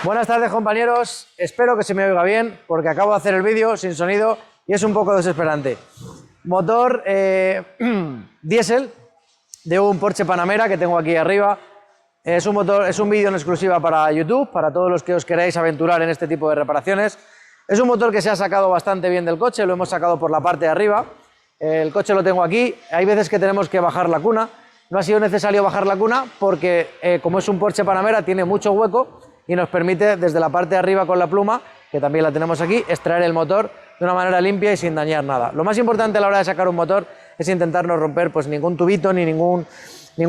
Buenas tardes, compañeros. Espero que se me oiga bien porque acabo de hacer el vídeo sin sonido y es un poco desesperante. Motor diésel de un Porsche Panamera que tengo aquí arriba. Es un vídeo en exclusiva para YouTube, para todos los que os queráis aventurar en este tipo de reparaciones. Es un motor que se ha sacado bastante bien del coche, lo hemos sacado por la parte de arriba. El coche lo tengo aquí, hay veces que tenemos que bajar la cuna. No ha sido necesario bajar la cuna porque como es un Porsche Panamera tiene mucho hueco y nos permite desde la parte de arriba con la pluma, que también la tenemos aquí, extraer el motor de una manera limpia y sin dañar nada. Lo más importante a la hora de sacar un motor es intentar no romper pues ningún tubito ni ningún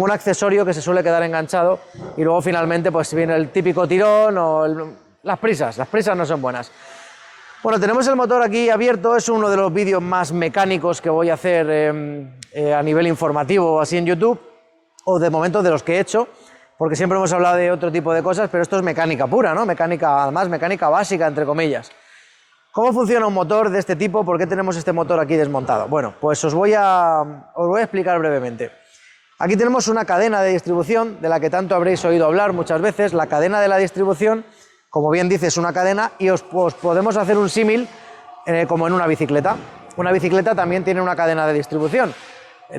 accesorio que se suele quedar enganchado y luego finalmente pues viene el típico tirón o las prisas no son buenas. Bueno, tenemos el motor aquí abierto, es uno de los vídeos más mecánicos que voy a hacer a nivel informativo así en YouTube, o de momento de los que he hecho, porque siempre hemos hablado de otro tipo de cosas, pero esto es mecánica pura, ¿no? Además mecánica básica, entre comillas. ¿Cómo funciona un motor de este tipo? ¿Por qué tenemos este motor aquí desmontado? Bueno, pues os voy a explicar brevemente. Aquí tenemos una cadena de distribución de la que tanto habréis oído hablar muchas veces. La cadena de la distribución, como bien dice, es una cadena y os podemos hacer un símil como en una bicicleta. Una bicicleta también tiene una cadena de distribución.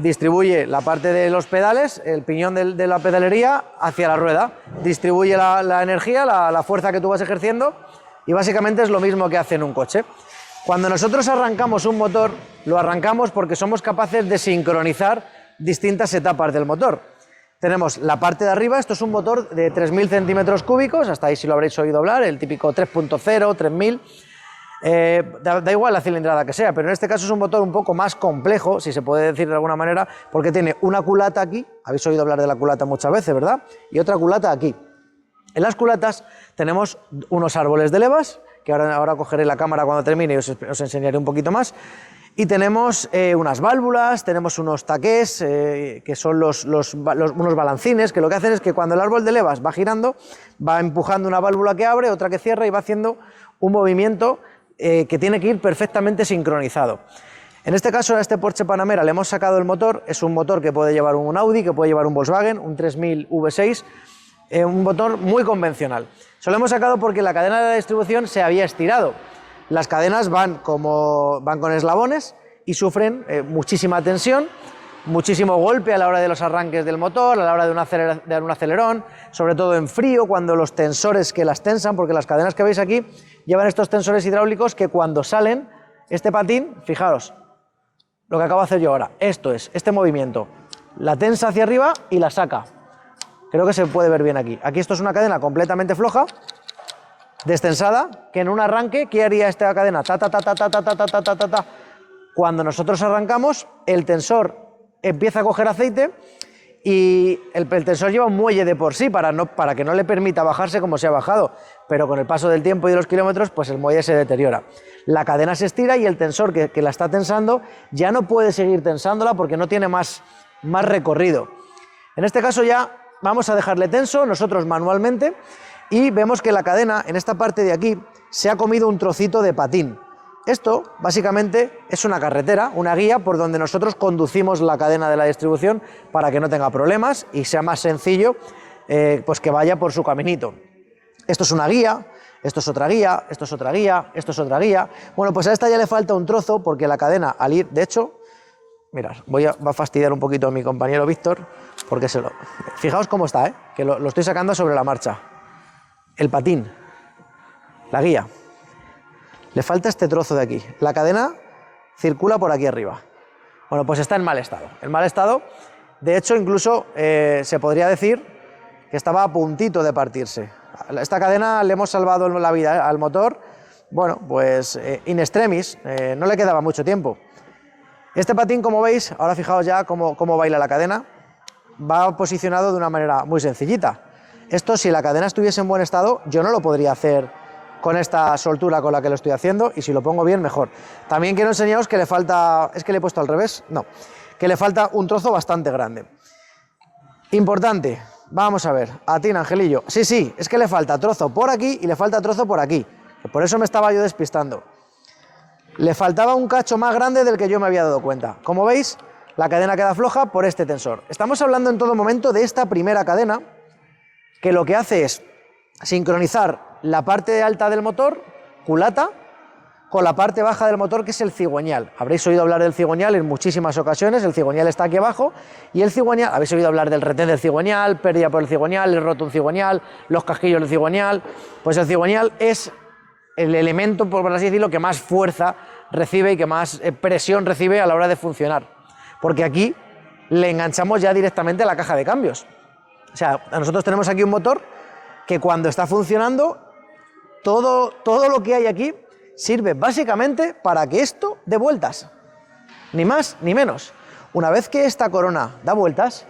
Distribuye la parte de los pedales, el piñón de la pedalería hacia la rueda. Distribuye la energía, la fuerza que tú vas ejerciendo y básicamente es lo mismo que hace en un coche. Cuando nosotros arrancamos un motor, lo arrancamos porque somos capaces de sincronizar distintas etapas del motor. Tenemos la parte de arriba, esto es un motor de 3.000 centímetros cúbicos, hasta ahí si lo habréis oído hablar, el típico 3.0, 3.000. Da igual la cilindrada que sea, pero en este caso es un motor un poco más complejo, si se puede decir de alguna manera, porque tiene una culata aquí, habéis oído hablar de la culata muchas veces, ¿verdad? Y otra culata aquí. En las culatas tenemos unos árboles de levas, que ahora cogeré la cámara cuando termine y os enseñaré un poquito más. Y tenemos unas válvulas, tenemos unos taqués, que son unos balancines, que lo que hacen es que cuando el árbol de levas va girando, va empujando una válvula que abre, otra que cierra y va haciendo un movimiento que tiene que ir perfectamente sincronizado. En este caso, a este Porsche Panamera le hemos sacado el motor, es un motor que puede llevar un Audi, que puede llevar un Volkswagen, un 3000 V6, un motor muy convencional. Se lo hemos sacado porque la cadena de la distribución se había estirado. Las cadenas van con eslabones y sufren muchísima tensión, muchísimo golpe a la hora de los arranques del motor, a la hora de un acelerón, sobre todo en frío, cuando los tensores que las tensan, porque las cadenas que veis aquí llevan estos tensores hidráulicos que cuando salen, este patín, fijaros, lo que acabo de hacer yo ahora, este movimiento, la tensa hacia arriba y la saca. Creo que se puede ver bien aquí. Aquí esto es una cadena completamente floja, destensada, que en un arranque, ¿qué haría esta cadena? Cuando nosotros arrancamos, el tensor empieza a coger aceite y el tensor lleva un muelle de por sí para que no le permita bajarse como se ha bajado, pero con el paso del tiempo y de los kilómetros, pues el muelle se deteriora. La cadena se estira y el tensor que la está tensando ya no puede seguir tensándola porque no tiene más recorrido. En este caso ya vamos a dejarle tenso nosotros manualmente y vemos que la cadena en esta parte de aquí se ha comido un trocito de patín. Esto básicamente es una carretera, una guía por donde nosotros conducimos la cadena de la distribución para que no tenga problemas y sea más sencillo pues que vaya por su caminito. Esto es una guía, esto es otra guía, esto es otra guía, esto es otra guía. Bueno, pues a esta ya le falta un trozo porque la cadena al ir, de hecho, mirad, va a fastidiar un poquito a mi compañero Víctor porque fijaos cómo está, que lo estoy sacando sobre la marcha. El patín, la guía. Le falta este trozo de aquí. La cadena circula por aquí arriba. Bueno, pues está en mal estado. En mal estado, de hecho, incluso se podría decir que estaba a puntito de partirse. Esta cadena le hemos salvado la vida al motor, bueno, pues in extremis, no le quedaba mucho tiempo. Este patín, como veis, ahora fijaos ya cómo baila la cadena, va posicionado de una manera muy sencillita. Esto, si la cadena estuviese en buen estado, yo no lo podría hacer con esta soltura con la que lo estoy haciendo, y si lo pongo bien, mejor. También quiero enseñaros que le falta, es que le he puesto al revés, no, que le falta un trozo bastante grande. Importante, vamos a ver, a ti, Angelillo, sí, es que le falta trozo por aquí y le falta trozo por aquí, por eso me estaba yo despistando. Le faltaba un cacho más grande del que yo me había dado cuenta. Como veis, la cadena queda floja por este tensor. Estamos hablando en todo momento de esta primera cadena, que lo que hace es sincronizar la parte alta del motor, culata, con la parte baja del motor, que es el cigüeñal. Habréis oído hablar del cigüeñal en muchísimas ocasiones, el cigüeñal está aquí abajo, y el cigüeñal, habéis oído hablar del retén del cigüeñal, pérdida por el cigüeñal, el roto un cigüeñal, los casquillos del cigüeñal. Pues el cigüeñal es el elemento, por así decirlo, que más fuerza recibe y que más presión recibe a la hora de funcionar, porque aquí le enganchamos ya directamente a la caja de cambios. O sea, nosotros tenemos aquí un motor que cuando está funcionando, todo lo que hay aquí sirve básicamente para que esto dé vueltas, ni más ni menos. Una vez que esta corona da vueltas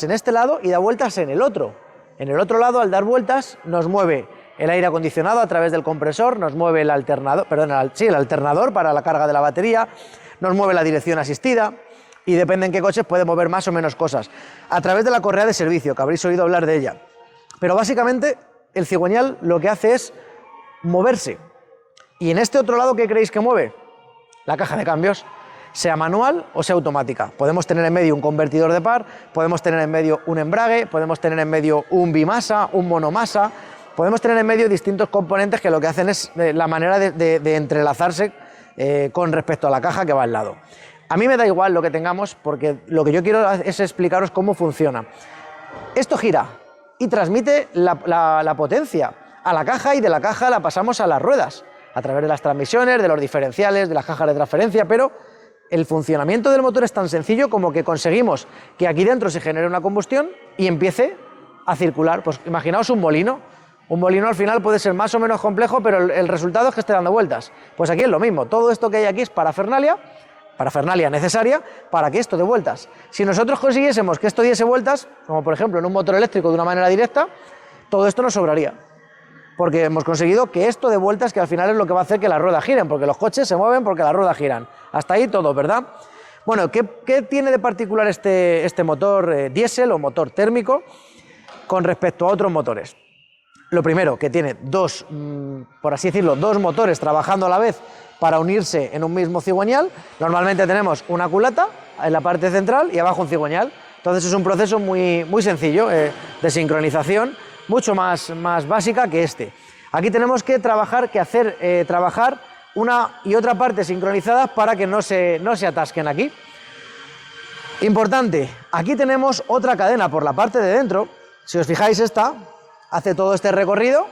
en este lado y da vueltas en el otro. En el otro lado, al dar vueltas, nos mueve el aire acondicionado a través del compresor, nos mueve el alternador, el alternador para la carga de la batería, nos mueve la dirección asistida y depende en qué coches puede mover más o menos cosas. A través de la correa de servicio, que habréis oído hablar de ella. Pero básicamente el cigüeñal lo que hace es moverse. Y en este otro lado, ¿qué creéis que mueve? La caja de cambios, sea manual o sea automática. Podemos tener en medio un convertidor de par, podemos tener en medio un embrague, podemos tener en medio un bimasa, un monomasa, podemos tener en medio distintos componentes que lo que hacen es la manera de entrelazarse con respecto a la caja que va al lado. A mí me da igual lo que tengamos, porque lo que yo quiero es explicaros cómo funciona. Esto gira y transmite la potencia a la caja, y de la caja la pasamos a las ruedas, a través de las transmisiones, de los diferenciales, de las cajas de transferencia, pero el funcionamiento del motor es tan sencillo como que conseguimos que aquí dentro se genere una combustión y empiece a circular. Pues imaginaos un molino. Un molino al final puede ser más o menos complejo, pero el resultado es que esté dando vueltas. Pues aquí es lo mismo, todo esto que hay aquí es parafernalia necesaria para que esto dé vueltas. Si nosotros consiguiésemos que esto diese vueltas, como por ejemplo en un motor eléctrico de una manera directa, todo esto nos sobraría, porque hemos conseguido que esto dé vueltas, que al final es lo que va a hacer que las ruedas giren, porque los coches se mueven porque las ruedas giran. Hasta ahí todo, ¿verdad? Bueno, ¿qué tiene de particular este motor diésel o motor térmico con respecto a otros motores? Lo primero, que tiene dos, por así decirlo, dos motores trabajando a la vez para unirse en un mismo cigüeñal. Normalmente tenemos una culata en la parte central y abajo un cigüeñal. Entonces es un proceso muy sencillo de sincronización, mucho más básica que este. Aquí tenemos que hacer trabajar una y otra parte sincronizadas para que no se atasquen aquí. Importante, aquí tenemos otra cadena por la parte de dentro. Si os fijáis, esta hace todo este recorrido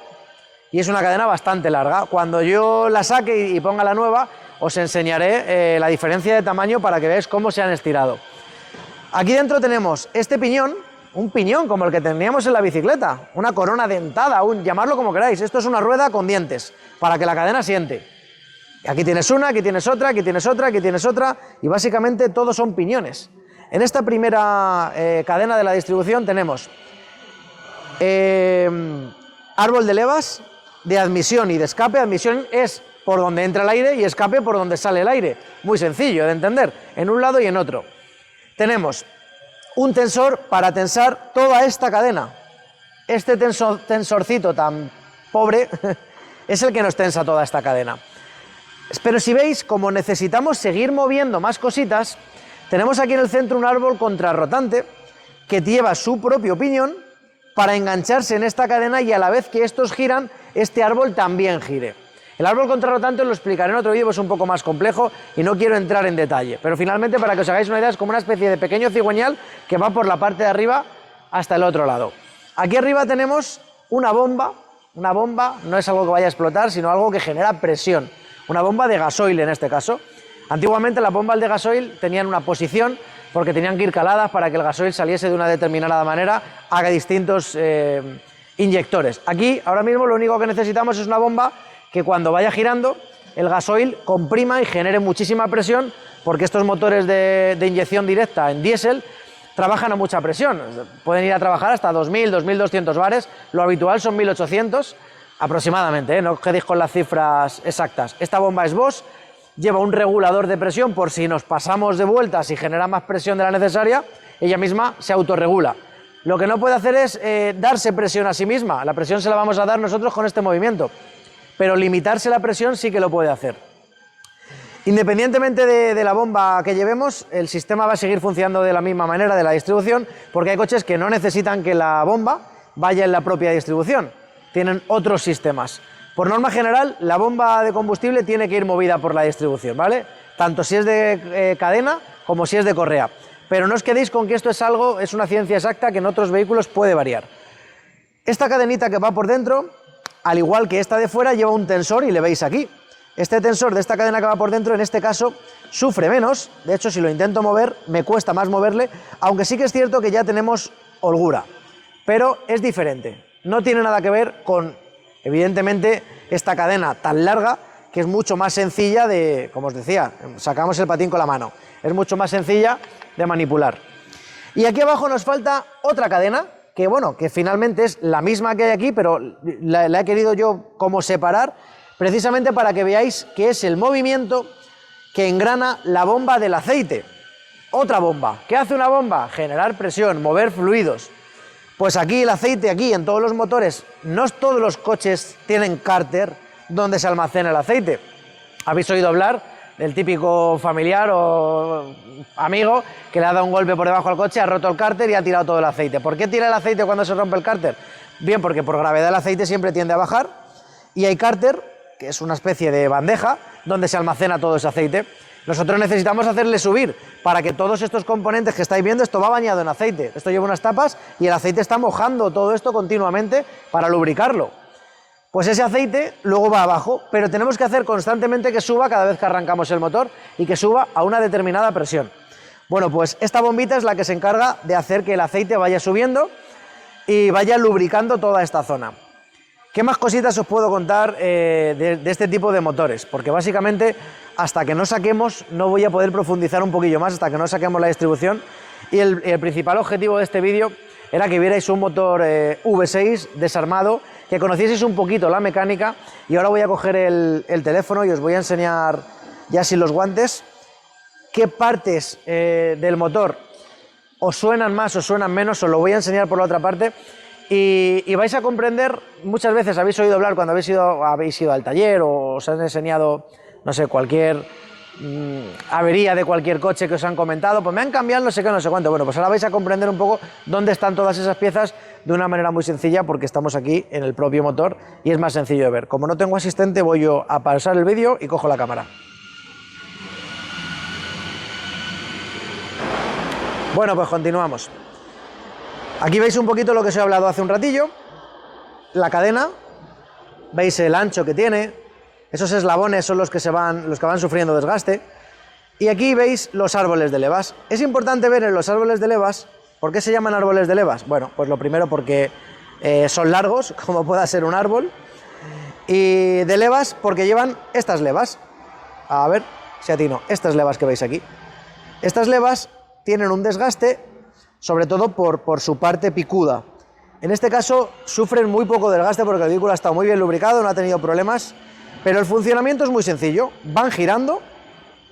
y es una cadena bastante larga. Cuando yo la saque y ponga la nueva, os enseñaré la diferencia de tamaño para que veáis cómo se han estirado. Aquí dentro tenemos este piñón, un piñón como el que teníamos en la bicicleta, una corona dentada, llamadlo como queráis. Esto es una rueda con dientes para que la cadena siente. Aquí tienes una, aquí tienes otra, aquí tienes otra, aquí tienes otra, y básicamente todos son piñones. En esta primera cadena de la distribución tenemos árbol de levas de admisión y de escape. Admisión es por donde entra el aire y escape por donde sale el aire. Muy sencillo de entender, en un lado y en otro. Tenemos un tensor para tensar toda esta cadena. Este tensorcito tan pobre es el que nos tensa toda esta cadena. Pero si veis, como necesitamos seguir moviendo más cositas, tenemos aquí en el centro un árbol contrarrotante que lleva su propio piñón para engancharse en esta cadena y a la vez que estos giran, este árbol también gire. El árbol contrarrotante os lo explicaré en otro vídeo, es un poco más complejo y no quiero entrar en detalle, pero finalmente, para que os hagáis una idea, es como una especie de pequeño cigüeñal que va por la parte de arriba hasta el otro lado. Aquí arriba tenemos una bomba no es algo que vaya a explotar, sino algo que genera presión, una bomba de gasoil en este caso. Antiguamente las bombas de gasoil tenían una posición porque tenían que ir caladas para que el gasoil saliese de una determinada manera, haga distintos inyectores. Aquí ahora mismo lo único que necesitamos es una bomba que cuando vaya girando el gasoil comprima y genere muchísima presión, porque estos motores de inyección directa en diésel trabajan a mucha presión, pueden ir a trabajar hasta 2000, 2200 bares, lo habitual son 1800 aproximadamente, no os quedéis con las cifras exactas. Esta bomba es Bosch, lleva un regulador de presión por si nos pasamos de vueltas y genera más presión de la necesaria, ella misma se autorregula. Lo que no puede hacer es darse presión a sí misma, la presión se la vamos a dar nosotros con este movimiento, pero limitarse la presión sí que lo puede hacer. Independientemente de la bomba que llevemos, el sistema va a seguir funcionando de la misma manera de la distribución, porque hay coches que no necesitan que la bomba vaya en la propia distribución. tienen otros sistemas. Por norma general, la bomba de combustible tiene que ir movida por la distribución, ¿vale? Tanto si es de cadena como si es de correa. Pero no os quedéis con que esto es algo, es una ciencia exacta que en otros vehículos puede variar. Esta cadenita que va por dentro, al igual que esta de fuera, lleva un tensor y le veis aquí. Este tensor de esta cadena que va por dentro, en este caso, sufre menos. De hecho, si lo intento mover, me cuesta más moverle, aunque sí que es cierto que ya tenemos holgura. Pero es diferente. No tiene nada que ver con, evidentemente, esta cadena tan larga, que es mucho más sencilla de, como os decía, sacamos el patín con la mano. Es mucho más sencilla de manipular. Y aquí abajo nos falta otra cadena, que bueno, que finalmente es la misma que hay aquí, pero la he querido yo como separar, precisamente para que veáis que es el movimiento que engrana la bomba del aceite. Otra bomba. ¿Qué hace una bomba? Generar presión, mover fluidos. Pues aquí el aceite, aquí en todos los motores, no todos los coches tienen cárter donde se almacena el aceite. ¿Habéis oído hablar del típico familiar o amigo que le ha dado un golpe por debajo al coche, ha roto el cárter y ha tirado todo el aceite? ¿Por qué tira el aceite cuando se rompe el cárter? Bien, porque por gravedad el aceite siempre tiende a bajar y hay cárter, que es una especie de bandeja, donde se almacena todo ese aceite. Nosotros necesitamos hacerle subir para que todos estos componentes que estáis viendo, esto va bañado en aceite. Esto lleva unas tapas y el aceite está mojando todo esto continuamente para lubricarlo. Pues ese aceite luego va abajo, pero tenemos que hacer constantemente que suba cada vez que arrancamos el motor y que suba a una determinada presión. Bueno, pues esta bombita es la que se encarga de hacer que el aceite vaya subiendo y vaya lubricando toda esta zona. ¿Qué más cositas os puedo contar de este tipo de motores? Porque básicamente hasta que no saquemos, no voy a poder profundizar un poquillo más, hasta que no saquemos la distribución. Y el principal objetivo de este vídeo era que vierais un motor V6 desarmado, que conocieseis un poquito la mecánica, y ahora voy a coger el teléfono y os voy a enseñar, ya sin los guantes, qué partes del motor os suenan más o suenan menos. Os lo voy a enseñar por la otra parte. Y vais a comprender, muchas veces habéis oído hablar cuando habéis ido al taller o os han enseñado, no sé, cualquier avería de cualquier coche que os han comentado, pues me han cambiado no sé qué, no sé cuánto. Bueno, pues ahora vais a comprender un poco dónde están todas esas piezas de una manera muy sencilla, porque estamos aquí en el propio motor y es más sencillo de ver. Como no tengo asistente, voy yo a pausar el vídeo y cojo la cámara. Bueno, pues continuamos. Aquí veis un poquito lo que os he hablado hace un ratillo. La cadena, veis el ancho que tiene, esos eslabones son los que van sufriendo desgaste. Y aquí veis los árboles de levas. Es importante ver en los árboles de levas, ¿por qué se llaman árboles de levas? Bueno, pues lo primero porque son largos, como pueda ser un árbol, y de levas porque llevan estas levas. A ver si atino, estas levas que veis aquí. Estas levas tienen un desgaste, sobre todo por su parte picuda. En este caso sufren muy poco desgaste porque el vehículo ha estado muy bien lubricado, no ha tenido problemas, pero el funcionamiento es muy sencillo. Van girando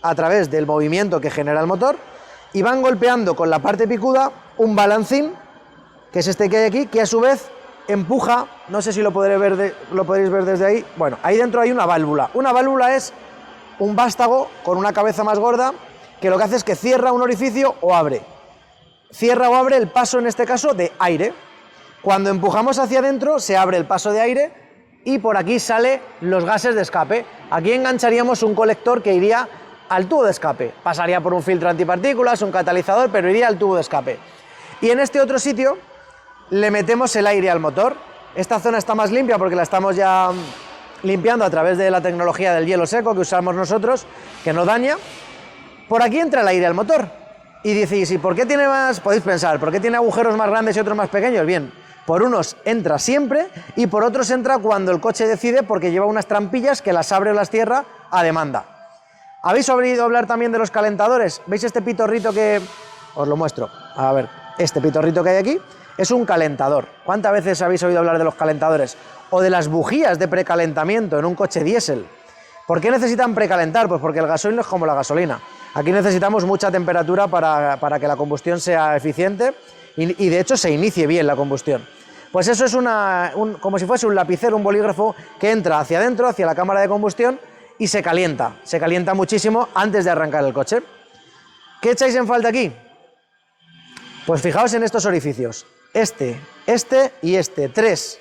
a través del movimiento que genera el motor y van golpeando con la parte picuda un balancín, que es este que hay aquí, que a su vez empuja, no sé si lo podréis ver desde ahí, bueno, ahí dentro hay una válvula. Una válvula es un vástago con una cabeza más gorda que lo que hace es que cierra un orificio o abre. Cierra o abre el paso, en este caso, de aire. Cuando empujamos hacia adentro se abre el paso de aire y por aquí salen los gases de escape. Aquí engancharíamos un colector que iría al tubo de escape. Pasaría por un filtro antipartículas, un catalizador, pero iría al tubo de escape. Y en este otro sitio le metemos el aire al motor. Esta zona está más limpia porque la estamos ya limpiando a través de la tecnología del hielo seco que usamos nosotros, que no daña. Por aquí entra el aire al motor. Y decís, ¿y por qué tiene más? Podéis pensar, ¿por qué tiene agujeros más grandes y otros más pequeños? Bien, por unos entra siempre y por otros entra cuando el coche decide, porque lleva unas trampillas que las abre o las cierra a demanda. ¿Habéis oído hablar también de los calentadores? ¿Veis este pitorrito que...? Os lo muestro. A ver, este pitorrito que hay aquí es un calentador. ¿Cuántas veces habéis oído hablar de los calentadores? O de las bujías de precalentamiento en un coche diésel. ¿Por qué necesitan precalentar? Pues porque el gasoil no es como la gasolina. Aquí necesitamos mucha temperatura para que la combustión sea eficiente y de hecho se inicie bien la combustión. Pues eso es como si fuese un lapicero, un bolígrafo que entra hacia adentro, hacia la cámara de combustión y se calienta muchísimo antes de arrancar el coche. ¿Qué echáis en falta aquí? Pues fijaos en estos orificios, este y este, tres.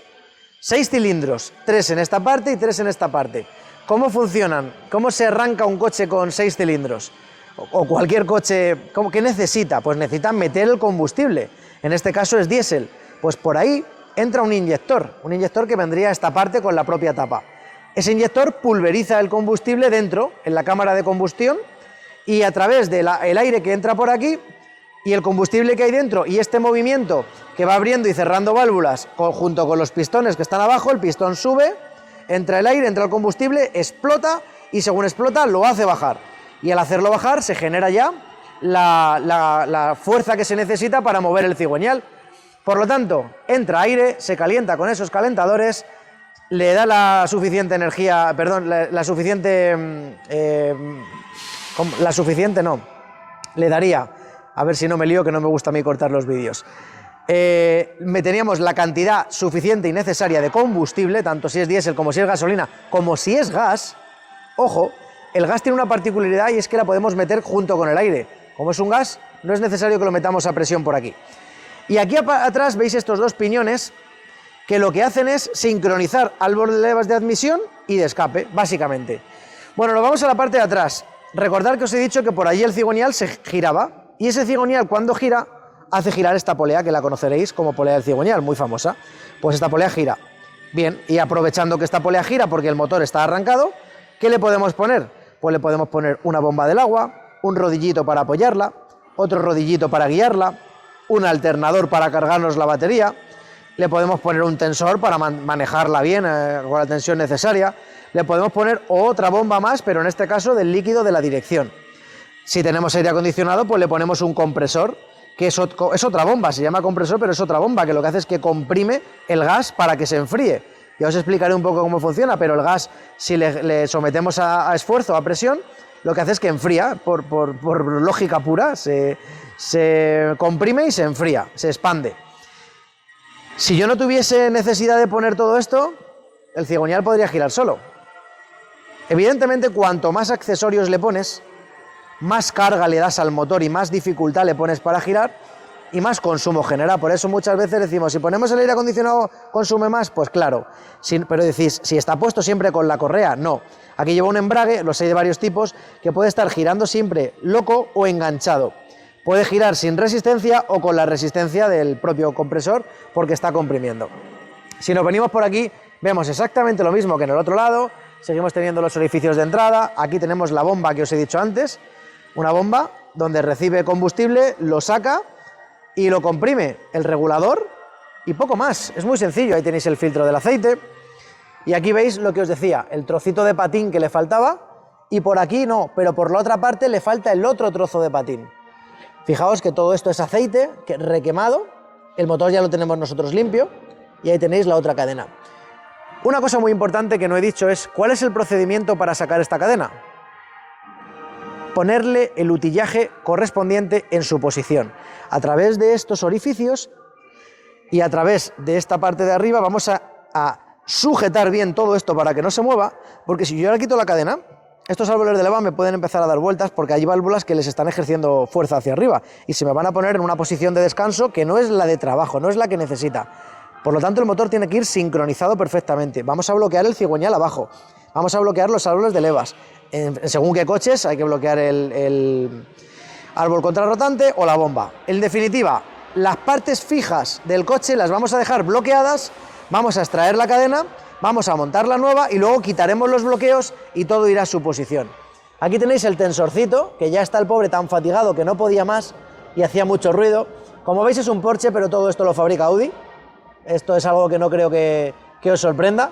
6 cilindros, 3 en esta parte y 3 en esta parte. ¿Cómo funcionan? ¿Cómo se arranca un coche con 6 cilindros? O cualquier coche, ¿qué necesita? Pues necesita meter el combustible. En este caso es diésel. Pues por ahí entra un inyector que vendría a esta parte con la propia tapa. Ese inyector pulveriza el combustible dentro, en la cámara de combustión, y a través del aire que entra por aquí y el combustible que hay dentro y este movimiento que va abriendo y cerrando válvulas junto con los pistones que están abajo, el pistón sube, entra el aire, entra el combustible, explota y según explota lo hace bajar. Y al hacerlo bajar se genera ya la fuerza que se necesita para mover el cigüeñal. Por lo tanto, entra aire, se calienta con esos calentadores, le da la suficiente energía, perdón, le daría, a ver si no me lío, que no me gusta a mí cortar los vídeos. Teníamos la cantidad suficiente y necesaria de combustible, tanto si es diésel como si es gasolina, como si es gas. Ojo, el gas tiene una particularidad y es que la podemos meter junto con el aire. Como es un gas, no es necesario que lo metamos a presión por aquí. Y aquí atrás veis estos dos piñones que lo que hacen es sincronizar árbol de levas de admisión y de escape, básicamente. Bueno, nos vamos a la parte de atrás. Recordad que os he dicho que por allí el cigüeñal se giraba y ese cigüeñal cuando gira hace girar esta polea que la conoceréis como polea del cigüeñal, muy famosa. Pues esta polea gira. Bien, y aprovechando que esta polea gira porque el motor está arrancado, ¿qué le podemos poner? Pues le podemos poner una bomba del agua, un rodillito para apoyarla, otro rodillito para guiarla, un alternador para cargarnos la batería, le podemos poner un tensor para manejarla bien con la tensión necesaria, le podemos poner otra bomba más, pero en este caso del líquido de la dirección. Si tenemos aire acondicionado, pues le ponemos un compresor, que es otra bomba, se llama compresor, pero es otra bomba, que lo que hace es que comprime el gas para que se enfríe. Ya os explicaré un poco cómo funciona, pero el gas, si le sometemos a esfuerzo, a presión, lo que hace es que enfría, por lógica pura, se comprime y se enfría, se expande. Si yo no tuviese necesidad de poner todo esto, el cigüeñal podría girar solo. Evidentemente, cuanto más accesorios le pones, más carga le das al motor y más dificultad le pones para girar y más consumo genera. Por eso muchas veces decimos, si ponemos el aire acondicionado, ¿consume más? Pues claro, pero decís, si está puesto siempre con la correa, no. Aquí lleva un embrague, los hay de varios tipos, que puede estar girando siempre loco o enganchado. Puede girar sin resistencia o con la resistencia del propio compresor porque está comprimiendo. Si nos venimos por aquí, vemos exactamente lo mismo que en el otro lado, seguimos teniendo los orificios de entrada, aquí tenemos la bomba que os he dicho antes, una bomba donde recibe combustible, lo saca y lo comprime, el regulador y poco más, es muy sencillo, ahí tenéis el filtro del aceite y aquí veis lo que os decía, el trocito de patín que le faltaba y por aquí no, pero por la otra parte le falta el otro trozo de patín. Fijaos que todo esto es aceite requemado, el motor ya lo tenemos nosotros limpio y ahí tenéis la otra cadena. Una cosa muy importante que no he dicho es, ¿cuál es el procedimiento para sacar esta cadena? Ponerle el utillaje correspondiente en su posición. A través de estos orificios y a través de esta parte de arriba vamos a sujetar bien todo esto para que no se mueva, porque si yo ahora quito la cadena, estos árboles de leva me pueden empezar a dar vueltas porque hay válvulas que les están ejerciendo fuerza hacia arriba y se me van a poner en una posición de descanso que no es la de trabajo, no es la que necesita. Por lo tanto, el motor tiene que ir sincronizado perfectamente. Vamos a bloquear el cigüeñal abajo, vamos a bloquear los árboles de levas. Según qué coches hay que bloquear el árbol contrarrotante o la bomba. En definitiva, las partes fijas del coche las vamos a dejar bloqueadas, vamos a extraer la cadena, vamos a montar la nueva y luego quitaremos los bloqueos y todo irá a su posición. Aquí tenéis el tensorcito, que ya está el pobre tan fatigado que no podía más y hacía mucho ruido. Como veis es un Porsche, pero todo esto lo fabrica Audi. Esto es algo que no creo que os sorprenda.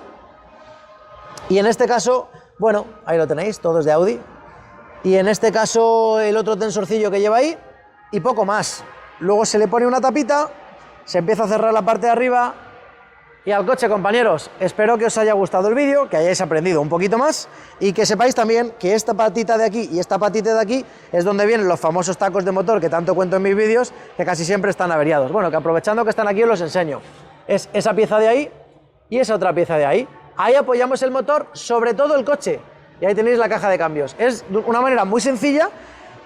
Y en este caso, bueno, ahí lo tenéis, todo es de Audi. Y en este caso el otro tensorcillo que lleva ahí y poco más. Luego se le pone una tapita, se empieza a cerrar la parte de arriba y al coche, compañeros. Espero que os haya gustado el vídeo, que hayáis aprendido un poquito más y que sepáis también que esta patita de aquí y esta patita de aquí es donde vienen los famosos tacos de motor que tanto cuento en mis vídeos, que casi siempre están averiados. Bueno, que aprovechando que están aquí os los enseño. Es esa pieza de ahí y esa otra pieza de ahí. Ahí apoyamos el motor sobre todo el coche y ahí tenéis la caja de cambios. Es una manera muy sencilla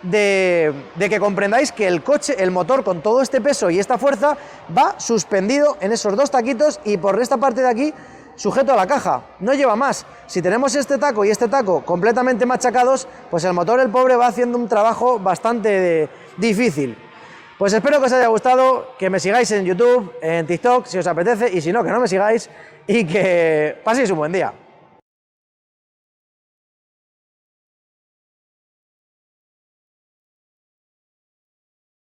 de que comprendáis que el coche, el motor con todo este peso y esta fuerza va suspendido en esos dos taquitos y por esta parte de aquí sujeto a la caja, no lleva más. Si tenemos este taco y este taco completamente machacados, pues el motor, el pobre, va haciendo un trabajo bastante difícil. Pues espero que os haya gustado, que me sigáis en YouTube, en TikTok, si os apetece, y si no, que no me sigáis, y que paséis un buen día.